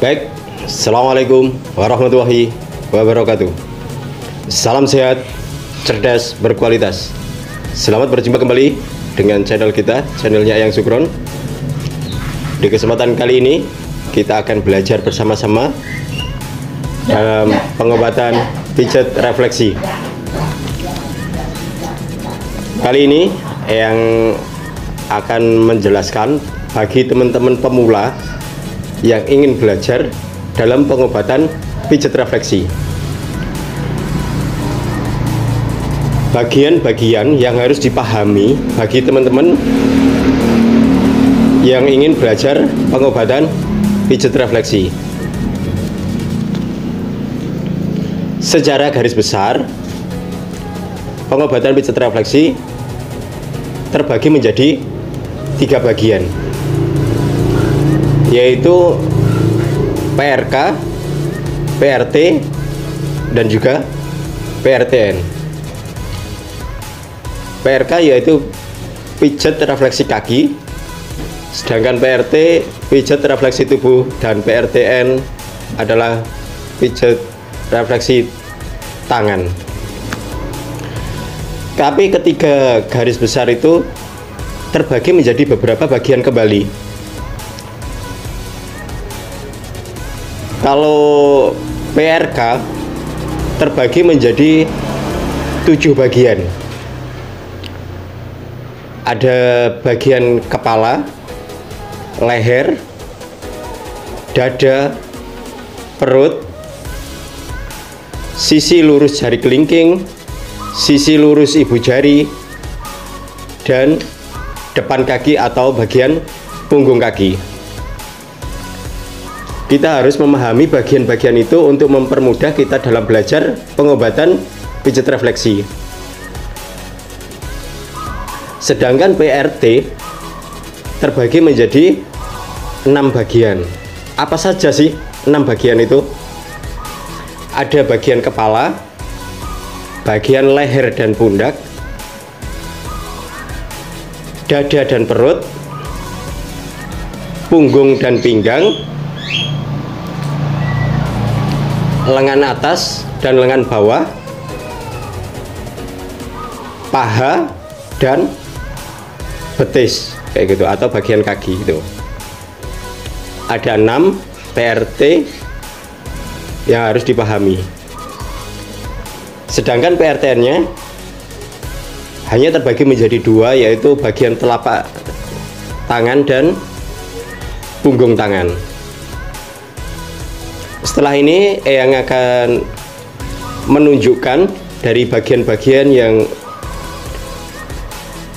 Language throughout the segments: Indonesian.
Baik, Assalamualaikum warahmatullahi wabarakatuh. Salam sehat, cerdas, berkualitas. Selamat berjumpa kembali dengan channel kita, channelnya Eyang Sukron. Di kesempatan kali ini kita akan belajar bersama-sama dalam pengobatan pijat refleksi. Kali ini Eyang akan menjelaskan bagi teman-teman pemula yang ingin belajar dalam pengobatan pijat refleksi. Bagian-bagian yang harus dipahami bagi teman-teman yang ingin belajar pengobatan pijat refleksi. Secara garis besar, pengobatan pijat refleksi terbagi menjadi 3 bagian, yaitu PRK, PRT, dan juga PRTN. PRK yaitu pijat refleksi kaki, sedangkan PRT pijat refleksi tubuh, dan PRTN adalah pijat refleksi tangan. Tapi ketiga garis besar itu terbagi menjadi beberapa bagian kembali. Kalau PRK terbagi menjadi 7 bagian. Ada bagian kepala, leher, dada, perut, sisi lurus jari kelingking, sisi lurus ibu jari, dan depan kaki atau bagian punggung kaki. Kita harus memahami bagian-bagian itu untuk mempermudah kita dalam belajar pengobatan pijat refleksi. Sedangkan PRT terbagi menjadi 6 bagian. Apa saja sih 6 bagian itu? Ada bagian kepala, bagian leher dan pundak, dada dan perut, punggung dan pinggang, lengan atas dan lengan bawah, paha dan betis, kayak gitu, atau bagian kaki itu. Ada 6 PRT yang harus dipahami. Sedangkan PRTN-nya hanya terbagi menjadi 2, yaitu bagian telapak tangan dan punggung tangan. Setelah ini Eyang akan menunjukkan dari bagian-bagian yang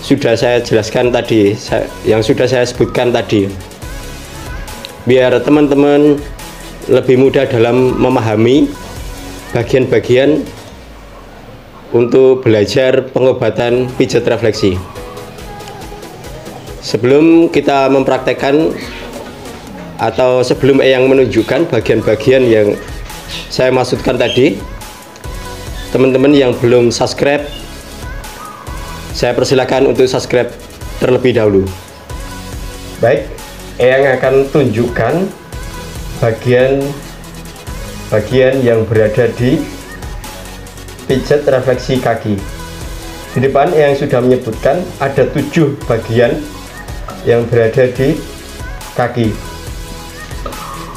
sudah saya jelaskan tadi, yang sudah saya sebutkan tadi, biar teman-teman lebih mudah dalam memahami bagian-bagian untuk belajar pengobatan pijat refleksi. Sebelum kita mempraktekkan atau sebelum Eyang menunjukkan bagian-bagian yang saya maksudkan tadi, teman-teman yang belum subscribe, saya persilakan untuk subscribe terlebih dahulu. Baik, Eyang akan tunjukkan bagian yang berada di pijat refleksi kaki. Di depan Eyang sudah menyebutkan ada 7 bagian yang berada di kaki.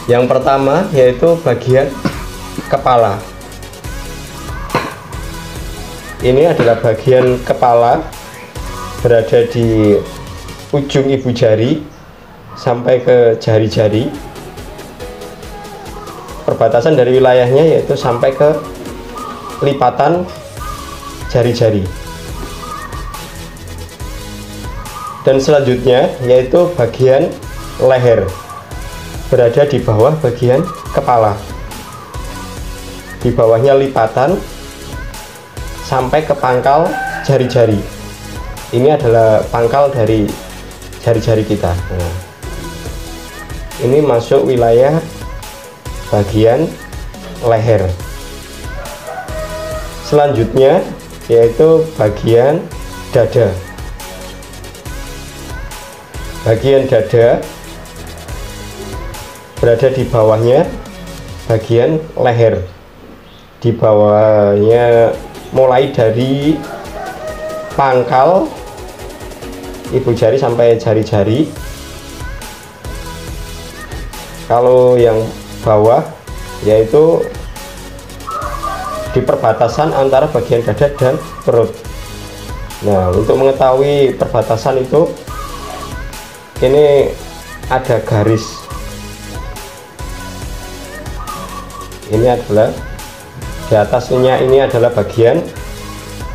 Yang pertama yaitu bagian kepala. Ini adalah bagian kepala, berada di ujung ibu jari sampai ke jari-jari. Perbatasan dari wilayahnya yaitu sampai ke lipatan jari-jari. Dan selanjutnya yaitu bagian leher, berada di bawah bagian kepala. Di bawahnya lipatan sampai ke pangkal jari-jari. Ini adalah pangkal dari jari-jari kita. Nah, ini masuk wilayah bagian leher. Selanjutnya yaitu bagian dada. Bagian dada berada di bawahnya bagian leher, di bawahnya mulai dari pangkal ibu jari sampai jari-jari. Kalau yang bawah yaitu di perbatasan antara bagian dada dan perut. Nah, untuk mengetahui perbatasan itu, ini ada garis. Ini adalah di atasnya, ini adalah bagian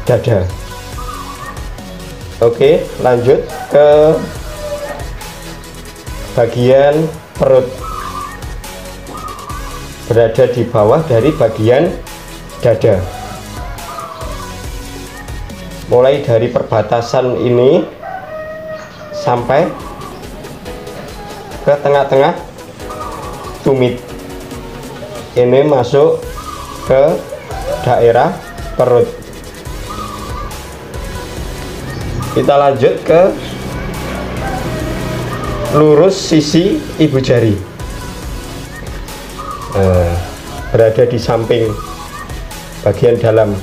dada. Oke, lanjut ke bagian perut, berada di bawah dari bagian dada. Mulai dari perbatasan ini sampai ke tengah-tengah tumit, ini masuk ke daerah perut. Kita lanjut ke lurus sisi ibu jari, berada di samping bagian dalam,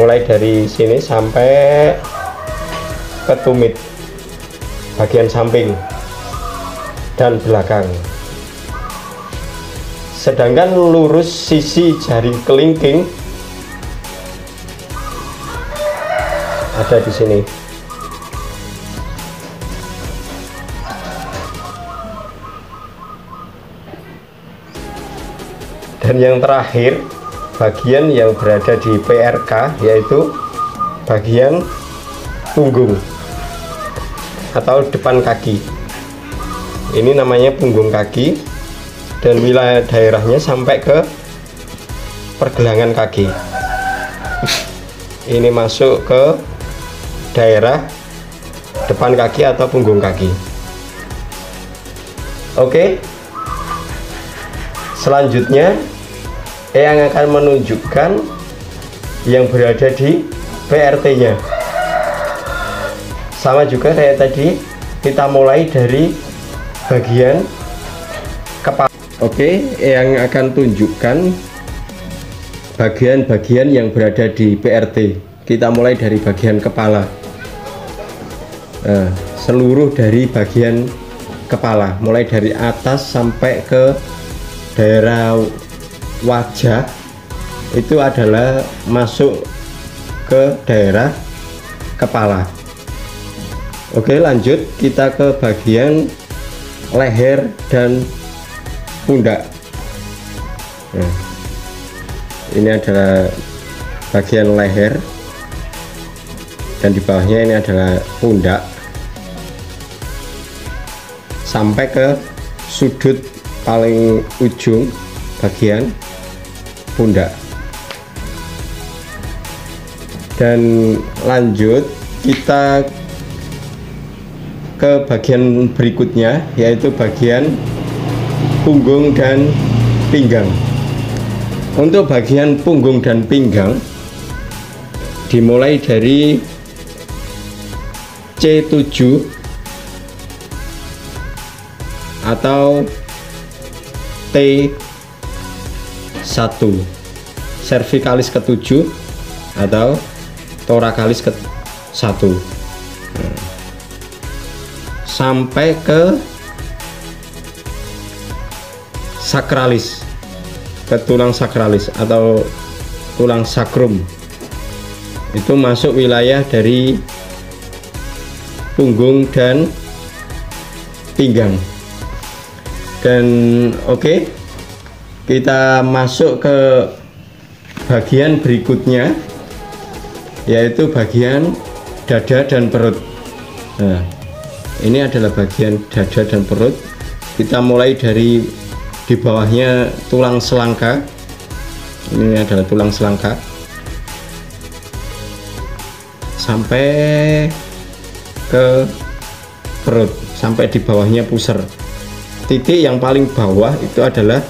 mulai dari sini sampai ke tumit bagian samping dan belakang. Sedangkan lurus sisi jari kelingking ada di sini. Dan yang terakhir, bagian yang berada di PRK, yaitu bagian punggung atau depan kaki. Ini namanya punggung kaki, dan wilayah daerahnya sampai ke pergelangan kaki. Ini masuk ke daerah depan kaki atau punggung kaki. Oke, selanjutnya yang akan menunjukkan yang berada di PRT-nya. Sama juga kayak tadi, kita mulai dari bagian kepala. Oke, yang akan tunjukkan bagian-bagian yang berada di PRT. Kita mulai dari bagian kepala. Seluruh dari bagian kepala, mulai dari atas sampai ke daerah wajah, itu adalah masuk ke daerah kepala. Oke, lanjut kita ke bagian leher dan pundak. Nah, ini adalah bagian leher, dan di bawahnya ini adalah pundak, sampai ke sudut paling ujung bagian pundak. Dan lanjut kita ke bagian berikutnya, yaitu bagian punggung dan pinggang. Untuk bagian punggung dan pinggang dimulai dari C7 atau T1, cervicalis ke-7 atau thoracalis ke-1, sampai ke sakralis, ke tulang sakralis atau tulang sakrum. Itu masuk wilayah dari punggung dan pinggang. Dan oke, kita masuk ke bagian berikutnya, yaitu bagian dada dan perut. Nah, ini adalah bagian dada dan perut. Kita mulai dari di bawahnya tulang selangka. Ini adalah tulang selangka, sampai ke perut, sampai di bawahnya pusar. Titik yang paling bawah itu adalah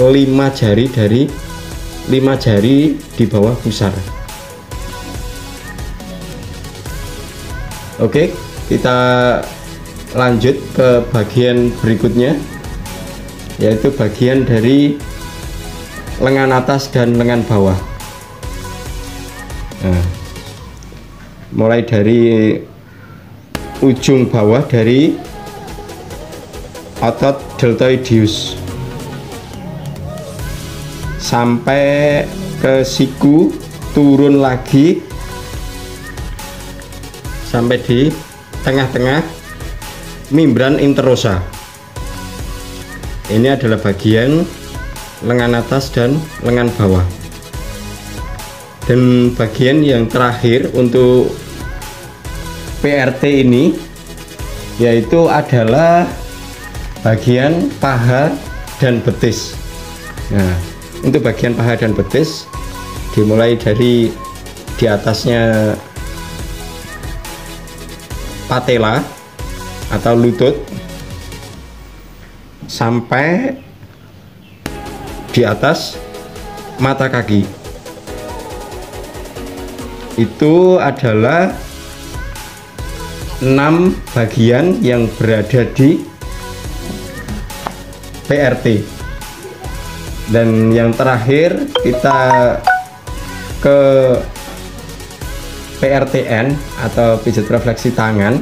5 jari dari 5 jari di bawah pusar. Oke, kita lanjut ke bagian berikutnya, yaitu bagian dari lengan atas dan lengan bawah. Nah, mulai dari ujung bawah dari otot deltoideus sampai ke siku, turun lagi sampai di tengah-tengah membran interosa. Ini adalah bagian lengan atas dan lengan bawah. Dan bagian yang terakhir untuk PRT ini yaitu adalah bagian paha dan betis. Nah, untuk bagian paha dan betis dimulai dari di atasnya patella atau lutut sampai di atas mata kaki. Itu adalah 6 bagian yang berada di PRT. Dan yang terakhir kita ke PRTN atau pijat refleksi tangan,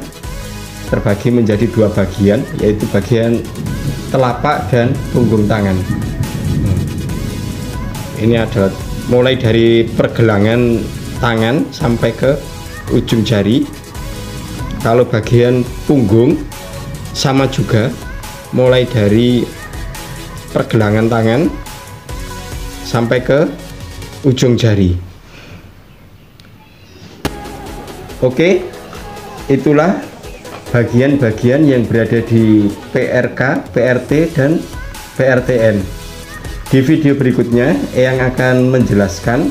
terbagi menjadi 2 bagian, yaitu bagian telapak dan punggung tangan. Ini adalah mulai dari pergelangan tangan sampai ke ujung jari. Kalau bagian punggung sama juga, mulai dari pergelangan tangan sampai ke ujung jari. Oke, itulah bagian-bagian yang berada di PRK, PRT, dan PRTN. Di video berikutnya Eyang akan menjelaskan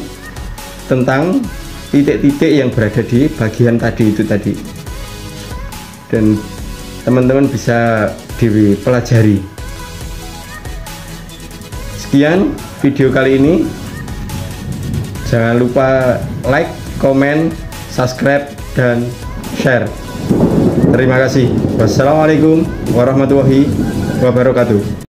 tentang titik-titik yang berada di bagian tadi itu tadi, dan teman-teman bisa dipelajari. Sekian video kali ini. Jangan lupa like, komen, subscribe, dan share. Terima kasih. Wassalamualaikum warahmatullahi wabarakatuh.